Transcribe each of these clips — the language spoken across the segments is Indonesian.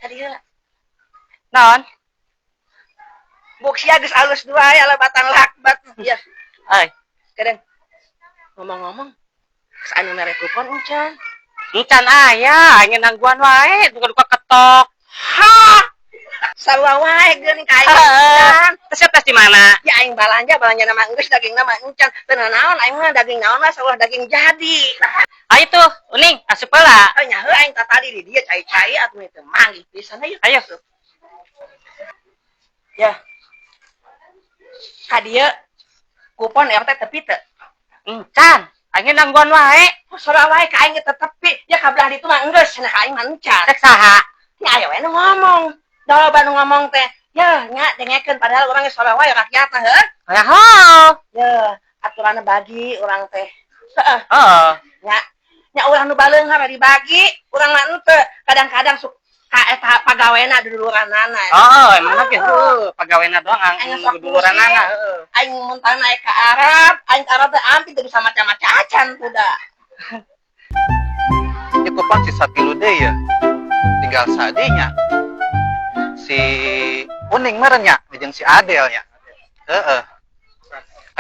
Tadi heula. Naon? Buk sia geus alus dua aya batang lakbat. Iya. Ai, Kadang ngomong-ngomong geus anu mere kupon encan. encan aya, ingin nangguan wae, duka-duka ketok. Ha. Sarua wae geuning ka aing. Heeh. Terus di mana? Ya aing balanja nama geus daging nama encan. Teu naon aing mah daging naon mah sarua daging jadi. Ayo tuh, uning, asup heula. Oh nya heuh aing tadi di dieu cai-cai atuh teh manggih pisan ayo. Ayo. Ya. Ka dieu kupon RT tepi teu? Encan, ingin nangguan wae. Sarua wae ka aing teh tepi. Ya ka belah ditu mah geus cenah aing mah encan. Cek saha? Nya aya we nu ngomong. Da nu ngomong teh, ya nya dengekeun padahal urang geus sarua wae rakyat mah heuh. Ayo. Ya, aturanna bagi urang teh. Heeh. Oh. Nya urang nu baleunghar dibagi, urang mah henteu. Kadang-kadang ka eta pagawena duluranana. Oh, emang gitu. Pegawainya doang ang duluranana, heeh. Aing muntah naik ke Arab, aing ke Arab teh ampi teu bisa macam-macacan kuda. Itu pan si Satilu deh ya. Tinggal sadinya. Si Uning merenya, jeung si Adelnya. Heeh.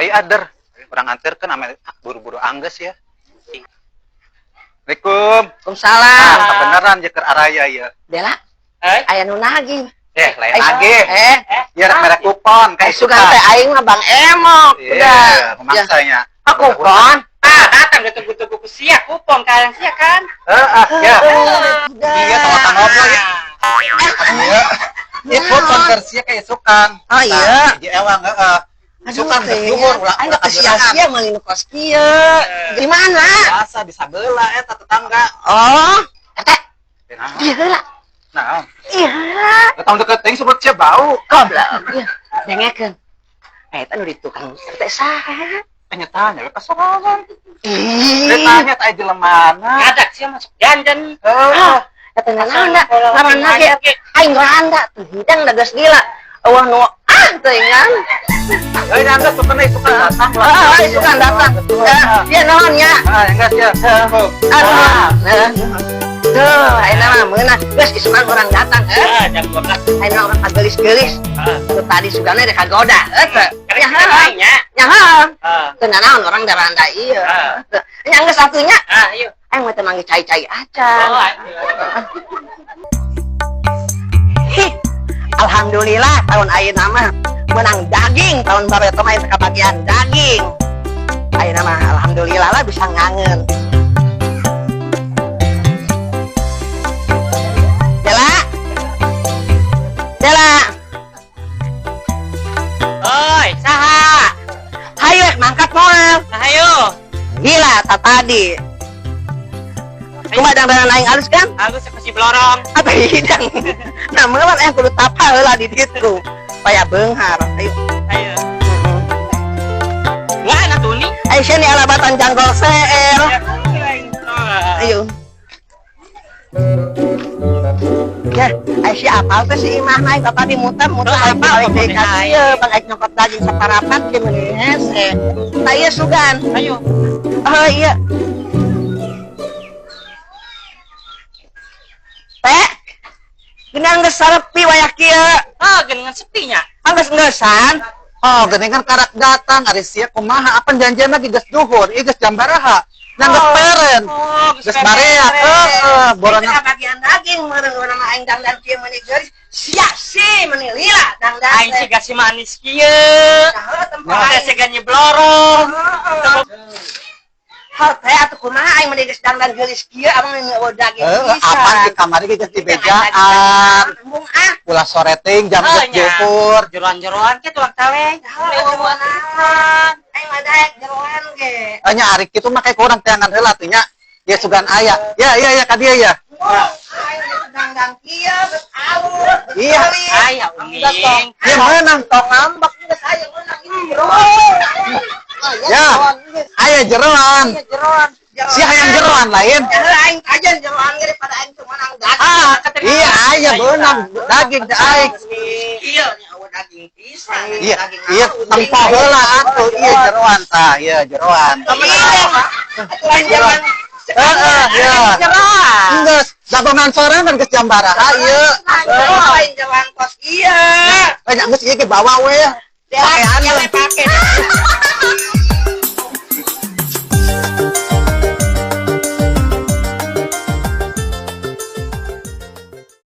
Ayo ader, urang anterkeun ame buru-buru angges ya. Assalamualaikum. Waalaikumsalam. Kebenaran jeker araya ya. Dela, aya nu nagih. Lain lagi. Ya merek kupon kayak sugan teh aing mah Bang Emok. Iya, memaksanya. Kupon. Datang ditunggu-tunggu ku sia kupon kalian sia kan? Ya. Iya, tawatan ngobrol ya. Iya. Ini kupon versi kayak sukan. Oh iya. Di ewang, sukan berjumur ulah aing teh sia-sia meuli nu kos kieu. Di mana? Biasa di sabeula eta tetangga. Oh, eta. Nah, Iya heula. nah. Iya. Datang deket teuing sebut cia bau. Goblok. Dengekeun. Eta nu di tukang teh saha? Tanya we kasorangan. Ih. Tanya teh jelemana. Ngadak sia masuk jandan. Ah, eta naon da? Ngaranna ge aing randa tuh hidang da geus gila. Eueuh nu teuingan. Anggas sukan datang. Sukan datang. Dia naon nya? Anggas ya. Tuh, ayeuna mah meunah geus isukan urang datang, Jam 12. ayeuna urang kagelis-gelis. Tuh tadi sugana rek kagoda, teu. Karena nya. Nyaha. Teu naon urang daranda ieu. Nya geus satunya. Ayo. Aing mah teh manggih cai-cai acan. Alhamdulillah tahun ayeuna mah menang daging, tahun baru eta mah kabagian daging. Ayeuna mah alhamdulillah lah bisa ngangen. Dela. Oi, saha? Hayu mangkat moal. Ayo. Gila tadi. Kumaha dang aing alus kan? Aku si blorong. Apa hidang? Nah, meulan aya kudu tapal heula di ditu. Supaya beunghar. Ayo. Ayo. Wah, na tuni. Ayo sini alabatan janggol CR. Ayo. Ya, ayo si apal teh si imah naik tadi muter-muter apal teh ka ieu bang aing nyokot daging saparapat ge meuni hese. Tah ieu sugan. Ayo. Oh iya. Teh. Geunang geus sarepi wayah kieu. Geungan sepinya. Geus ngeusan. Oh, geuningan karak datang ari sia kumaha apa janjian lagi geus duhur, ieu geus jam baraha. Nanggeus peren. Geus barea. Borona Bagian daging meureun urang aing dangdan kieu meuni geuris. Sia si meuni lila dangdan. Aing sih gasih manis kieu. Saha tempat Ada sih ganyi blorong. Hal teh atuh kumaha aing meuni geus dangdan geulis kieu abang meuni daging pisan. apa di kamar ge geus dibejaan. Embung ah. Ulah sore teuing jam geus duhur. Jeroan-jeroan ke tukang tawe. Aing mah daek jeroan ge. Nya ari kitu mah kayak kurang teangan heula teh nya. Ya sugan aya. Ya ka dieu ya. Aing dangdan kieu geus alus. Iya. Aya uning. Ieu meunang tong ngambek. Geus aya meunang ini jeroan. Ya. Aya jeroan. Jeroan. Si hayang jeroan lain. Aing aja jeroan ge daripada aing cuma nang daging. Iya aya beunang daging teh aing. Iya nya eueuh daging pisan. Iya tempo heula atuh ieu jeroan tah, ieu jeroan. Jeroan. Ya. Jeroan. Geus Jagongan sorangan geus jam baraha ieu. Lain jalan kos iya. Banyak geus ieu ge bawa we. Ya, pakai.